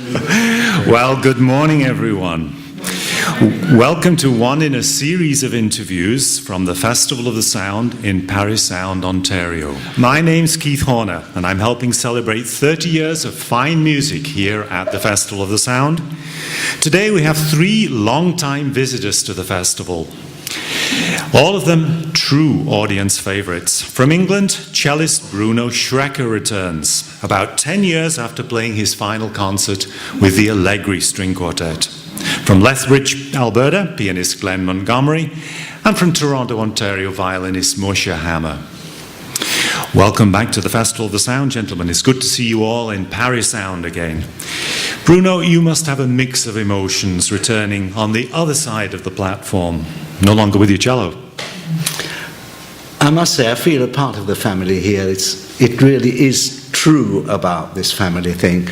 Well, good morning, everyone. Welcome to one in a series of interviews from the Festival of the Sound in Paris Sound, Ontario. My name's Keith Horner, and I'm helping celebrate 30 years of fine music here at the Festival of the Sound. Today we have 3 long-time visitors to the festival. All of them true audience favorites. From England, cellist Bruno Shrecker returns, about 10 years after playing his final concert with the Allegri string quartet. From Lethbridge, Alberta, pianist Glen Montgomery, and from Toronto, Ontario, violinist Moshe Hammer. Welcome back to the Festival of the Sound, gentlemen. It's good to see you all in Paris Sound again. Bruno, you must have a mix of emotions returning on the other side of the platform, no longer with your cello. I must say, I feel a part of the family here. It really is true about this family thing.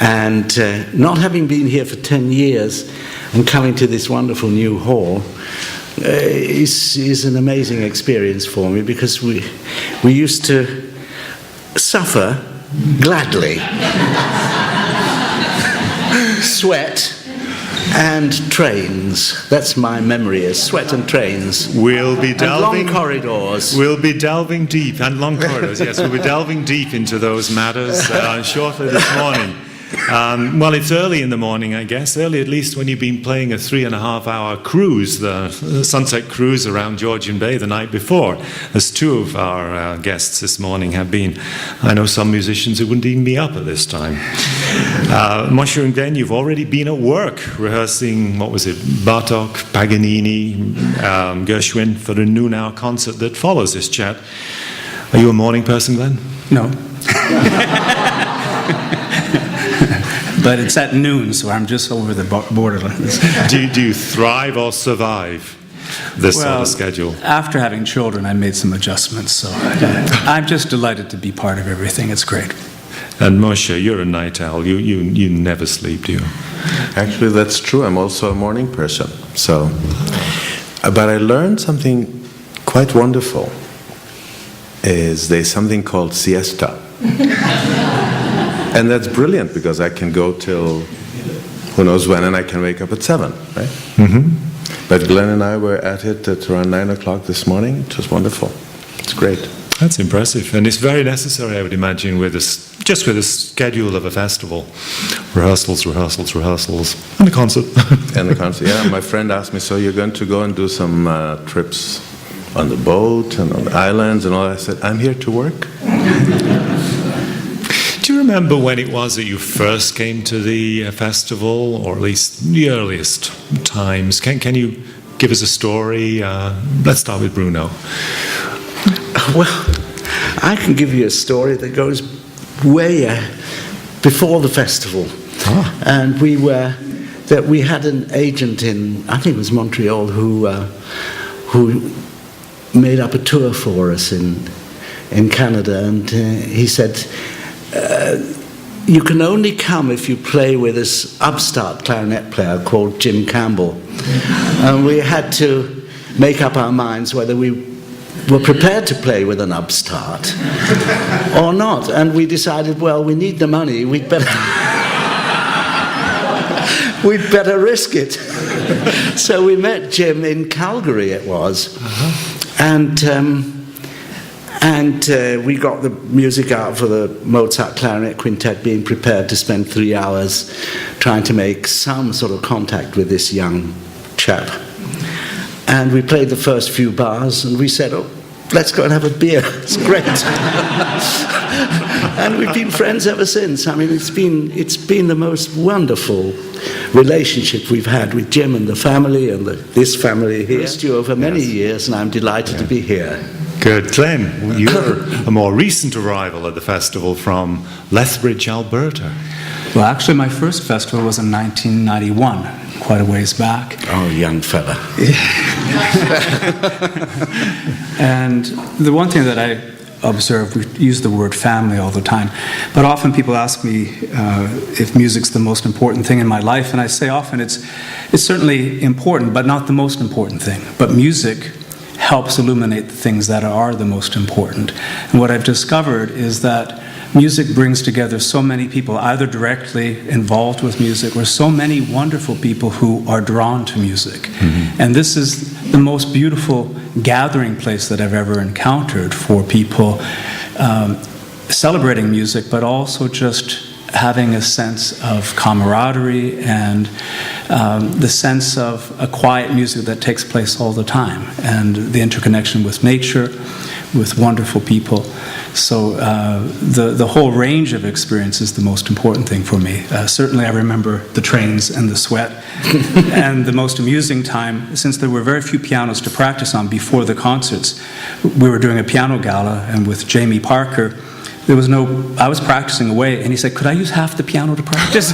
And not having been here for 10 years and coming to this wonderful new hall is an amazing experience for me, because we used to suffer gladly, sweat and trains. That's my memory, is sweat and trains. We'll be delving, and long corridors. We'll be delving deep, and long corridors, yes, we'll be delving deep into those matters shortly this morning. Well, it's early in the morning, I guess. Early, at least, when you've been playing a 3.5-hour cruise, the sunset cruise around Georgian Bay the night before, as 2 of our guests this morning have been. I know some musicians who wouldn't even be up at this time. Moshe and Glen, you've already been at work rehearsing, what was it, Bartók, Paganini, Gershwin for the noon-hour concert that follows this chat. Are you a morning person, Glen? No. But it's at noon, so I'm just over the borderline. Do you thrive or survive this sort of schedule? After having children, I made some adjustments, so I'm just delighted to be part of everything. It's great. And Moshe, you're a night owl. You never sleep, do you? Actually, that's true. I'm also a morning person. So, but I learned something quite wonderful. There's something called siesta. And that's brilliant, because I can go till who knows when, and I can wake up at 7, right? Mm-hmm. But Glen and I were at it at around 9 o'clock this morning. It was wonderful. It's great. That's impressive, and it's very necessary, I would imagine, with the schedule of a festival. Rehearsals, and a concert. And the concert, yeah. My friend asked me, so you're going to go and do some trips on the boat and on the islands and all that? I said, I'm here to work. Do you remember when it was that you first came to the festival, or at least the earliest times? Can you give us a story? Let's start with Bruno. Well, I can give you a story that goes way before the festival. Ah. And we had an agent in, I think it was Montreal, who made up a tour for us in Canada, and he said, you can only come if you play with this upstart clarinet player called Jim Campbell. And we had to make up our minds whether we were prepared to play with an upstart or not. And we decided, well, we need the money, we'd better risk it. So we met Jim in Calgary, it was. Uh-huh. And we got the music out for the Mozart Clarinet Quintet, being prepared to spend 3 hours trying to make some sort of contact with this young chap. And we played the first few bars, and we said, oh, let's go and have a beer. It's great. And we've been friends ever since. I mean, it's been the most wonderful relationship we've had with Jim and the family and this family here. I've missed you over many years, and I'm delighted to be here. Good. Glen, you're a more recent arrival at the festival from Lethbridge, Alberta. Well, actually, my first festival was in 1991, quite a ways back. Oh, young fella. And the one thing that I observe, we use the word family all the time, but often people ask me if music's the most important thing in my life, and I say often it's certainly important, but not the most important thing. But music helps illuminate the things that are the most important. And what I've discovered is that music brings together so many people, either directly involved with music or so many wonderful people who are drawn to music. Mm-hmm. And this is the most beautiful gathering place that I've ever encountered for people celebrating music, but also just having a sense of camaraderie and the sense of a quiet music that takes place all the time, and the interconnection with nature, with wonderful people. So the whole range of experience is the most important thing for me. Certainly I remember the trains and the sweat. And the most amusing time, since there were very few pianos to practice on before the concerts, we were doing a piano gala, and with Jamie Parker, I was practicing away, and he said, "Could I use half the piano to practice?"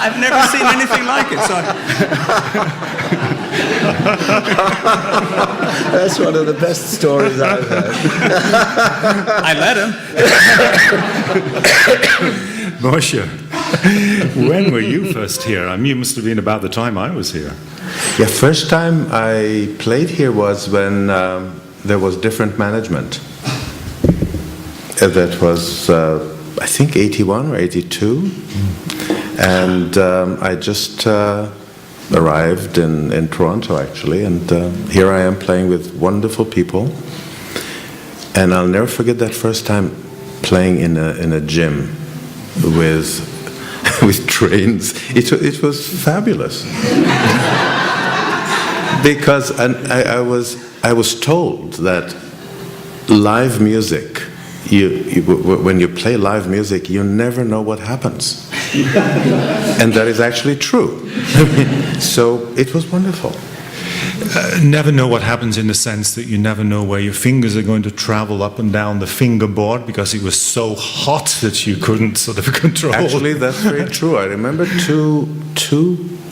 I've never seen anything like it. So That's one of the best stories I've heard. I let him. Moshe, when were you first here? I mean, you must have been about the time I was here. Yeah, first time I played here was when there was different management. That was, I think, 81 or 82. And I just arrived in Toronto, actually. And here I am playing with wonderful people. And I'll never forget that first time playing in a gym with trains. It was fabulous. Because I was told that live music, when you play live music, you never know what happens. And that is actually true. So it was wonderful. Never know what happens in the sense that you never know where your fingers are going to travel up and down the fingerboard because it was so hot that you couldn't sort of control. Actually, that's very true. I remember two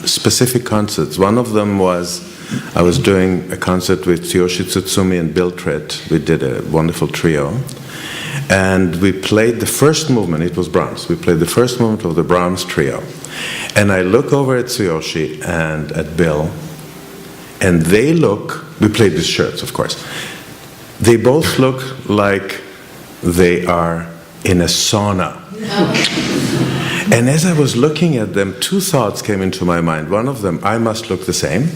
specific concerts. One of them was, I was doing a concert with Tsuyoshi Tsutsumi and Bill Tritt. We did a wonderful trio. And we played the first movement, it was Brahms. We played the first movement of the Brahms trio. And I look over at Tsuyoshi and at Bill, and we played with shirts, of course. They both look like they are in a sauna. And as I was looking at them, two thoughts came into my mind. One of them, I must look the same.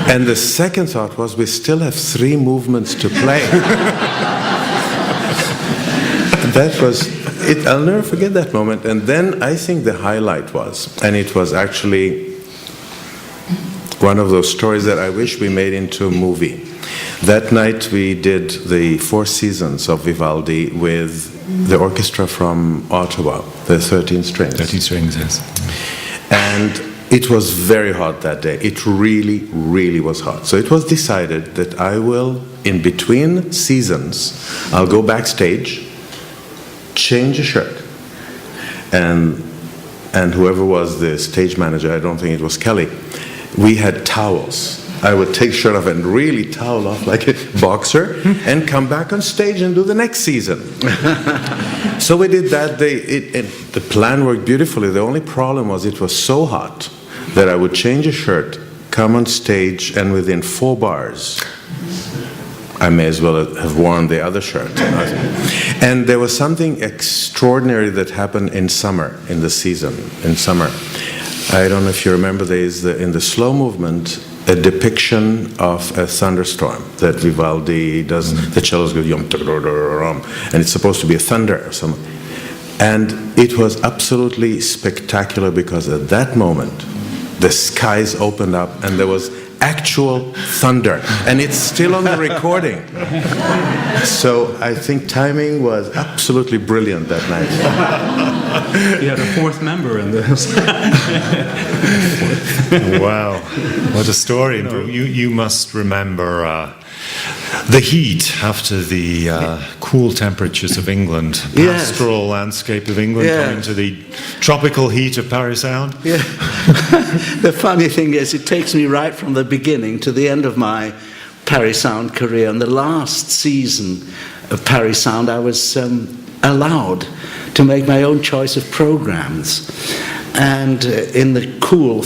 And the second thought was, we still have 3 movements to play. That was it. I'll never forget that moment. And then I think the highlight was, and it was actually one of those stories that I wish we made into a movie. That night we did the 4 seasons of Vivaldi with the orchestra from Ottawa, the 13 strings. 13 strings, yes. And it was very hot that day. It really, really was hot. So it was decided that I will, in between seasons, I'll go backstage, change a shirt, and whoever was the stage manager, I don't think it was Kelly, we had towels. I would take shirt off and really towel off like a boxer and come back on stage and do the next season. So we did that. The plan worked beautifully. The only problem was it was so hot that I would change a shirt, come on stage, and within 4 bars, I may as well have worn the other shirt. And there was something extraordinary that happened in summer, in the season, in summer. I don't know if you remember, there is in the slow movement a depiction of a thunderstorm that Vivaldi does. The cellos go yum, and it's supposed to be a thunder or something. And it was absolutely spectacular because at that moment the skies opened up and there was actual thunder, and it's still on the recording. So I think timing was absolutely brilliant that night. You had a 4th member in this. Wow, what a story. You must remember the heat after the cool temperatures of England, Yes. pastoral landscape of England, Yeah. coming to the tropical heat of Paris Sound. Yeah. The funny thing is, it takes me right from the beginning to the end of my Paris Sound career. And the last season of Paris Sound, I was allowed to make my own choice of programs. And in the cool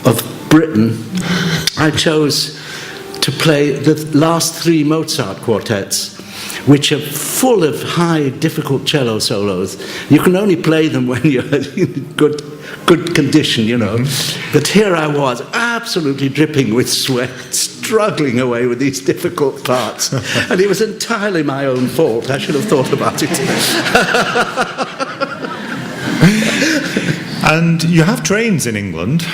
of Britain, I chose to play the last 3 Mozart quartets which are full of high, difficult cello solos. You can only play them when you're in good condition, you know. But here I was, absolutely dripping with sweat, struggling away with these difficult parts. And it was entirely my own fault. I should have thought about it. And you have trains in England.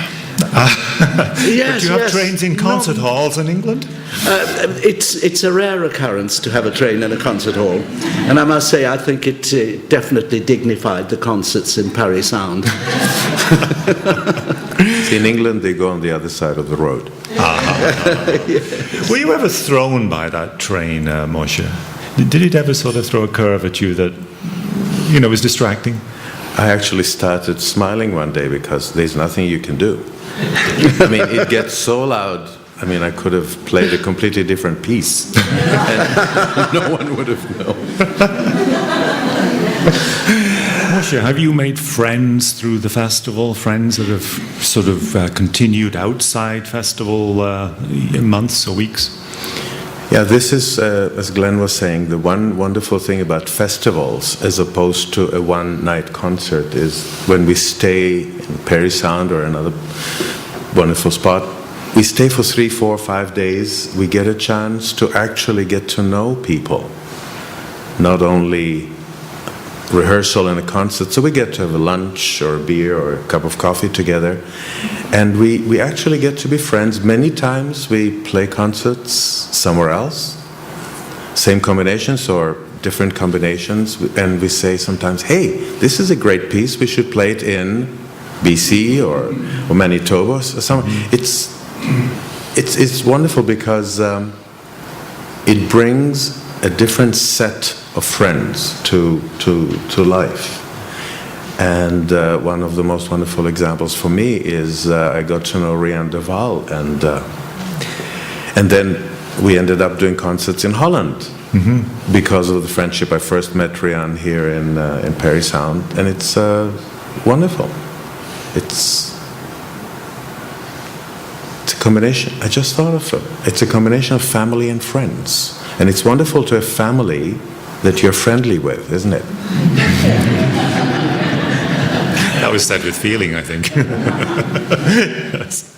Yes, but you have trains in concert halls in England? It's a rare occurrence to have a train in a concert hall. And I must say, I think it definitely dignified the concerts in Paris Sound. See, in England, they go on the other side of the road. Yes. Were you ever thrown by that train, Moshe? Did it ever sort of throw a curve at you that, you know, was distracting? I actually started smiling one day because there's nothing you can do. I mean, it gets so loud. I mean, I could have played a completely different piece, and no one would have known. Moshe, have you made friends through the festival? Friends that have sort of continued outside festival months or weeks? Yeah, this is, as Glenn was saying, the one wonderful thing about festivals as opposed to a one-night concert is when we stay in Paris Sound or another wonderful spot, we stay for 3, 4, 5 days. We get a chance to actually get to know people, not only rehearsal and a concert. So we get to have a lunch or a beer or a cup of coffee together, and we actually get to be friends. Many times we play concerts somewhere else, same combinations or different combinations, and we say sometimes, hey, this is a great piece, we should play it in BC or Manitoba or somewhere. It's wonderful because it brings a different set of friends to life. And one of the most wonderful examples for me is I got to know Rian de Waal, and then we ended up doing concerts in Holland because of the friendship. I first met Rian here in Paris Sound, and it's wonderful. It's a combination. I just thought of it. It's a combination of family and friends, and it's wonderful to have family that you're friendly with, isn't it? That was said with feeling, I think. Yes.